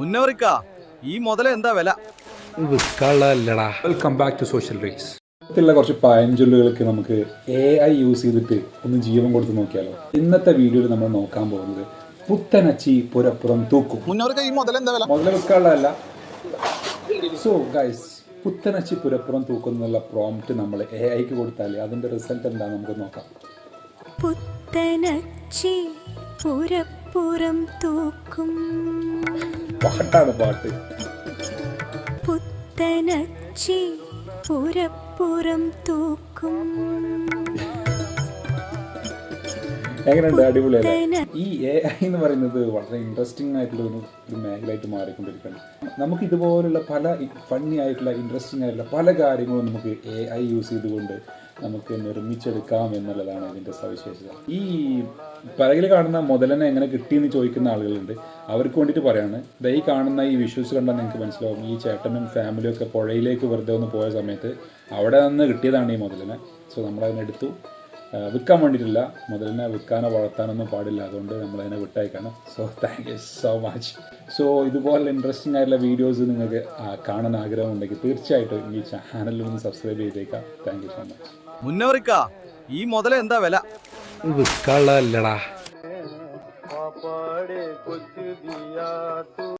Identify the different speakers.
Speaker 1: മുന്നോറിക്ക ഈ മുതല എന്താ വില?
Speaker 2: Welcome back to social race. ുള്ള കുറച്ച് പഴഞ്ചൊല്ലുകൾക്ക് നമുക്ക് AI യൂസ് ചെയ്തിട്ട് ഒന്ന് ജീവൻ കൊടുത്ത് നോക്കിയാലോ. ഇന്നത്തെ വീഡിയോയിൽ നമ്മൾ നോക്കാൻ പോകുന്നത് പുത്തനച്ചി പുരപ്പുറം തൂക്കും.
Speaker 1: മുന്നോറിക്ക ഈ മുതല എന്താ വില?
Speaker 2: മുതല വെക്കാനുള്ളതല്ല. സോ ഗൈസ്, പുത്തനച്ചി പുരപ്പുറം തൂക്കും എന്നുള്ള പ്രോംപ്റ്റ് നമ്മൾ AIക്ക് കൊടുത്താൽ അതിൻ്റെ റിസൾട്ട് എന്താ നമുക്ക് നോക്കാം.
Speaker 3: പുത്തനച്ചി പുരപ്പുറം തൂക്കും.
Speaker 2: പാട്ടാണ് പാട്ട്.
Speaker 3: പുത്തനച്ചി പുരപ്പുറം തൂക്കും.
Speaker 2: എങ്ങനെയുണ്ട്? അടിപൊളിയല്ലേ? ഈ AI എന്ന് പറയുന്നത് വളരെ ഇൻട്രസ്റ്റിംഗ് ആയിട്ടുള്ള ഒരു മേഖലയായിട്ട് മാറിക്കൊണ്ടിരിക്കുകയാണ്. നമുക്ക് ഇതുപോലുള്ള പല ഫണ്ണി ആയിട്ടുള്ള ഇൻട്രസ്റ്റിംഗ് ആയിട്ടുള്ള പല കാര്യങ്ങളും നമുക്ക് AI യൂസ് ചെയ്തുകൊണ്ട് നമുക്ക് നിർമ്മിച്ചെടുക്കാം എന്നുള്ളതാണ് ഇതിൻ്റെ സവിശേഷത. ഈ പിറകിൽ കാണുന്ന മുതലനെ എങ്ങനെ കിട്ടിയെന്ന് ചോദിക്കുന്ന ആളുകളുണ്ട്. അവർക്ക് വേണ്ടിയിട്ട് പറയാണ്, ഈ കാണുന്ന ഈ വിഷ്വൽസ് കണ്ടാൽ നിങ്ങൾക്ക് മനസ്സിലാവും. ഈ ചേട്ടനും ഫാമിലിയും ഒക്കെ പുഴയിലേക്ക് വെറുതെ ഒന്ന് പോയ സമയത്ത് അവിടെ നിന്ന് കിട്ടിയതാണ് ഈ മുതലനെ. സോ നമ്മളതിനെടുത്തു. വിൽക്കാൻ വേണ്ടിയിട്ടില്ല, മുതലിനെ വിൽക്കാനോ വളർത്താനൊന്നും പാടില്ല, അതുകൊണ്ട് നമ്മളതിനെ വിട്ടയക്കാണ്. So thank you so much. So ഇതുപോലെ ഇൻട്രസ്റ്റിംഗ് ആയിട്ടുള്ള വീഡിയോസ് നിങ്ങൾക്ക് കാണാൻ ആഗ്രഹമുണ്ടെങ്കിൽ തീർച്ചയായിട്ടും ഈ ചാനലിൽ ഒന്ന് സബ്സ്ക്രൈബ് ചെയ്തേക്കാം. Thank you so much.
Speaker 1: മുന്നോറിക്ക ഈ മുതല എന്താ വില?
Speaker 4: വിൽക്കാനുള്ളതല്ലടാ.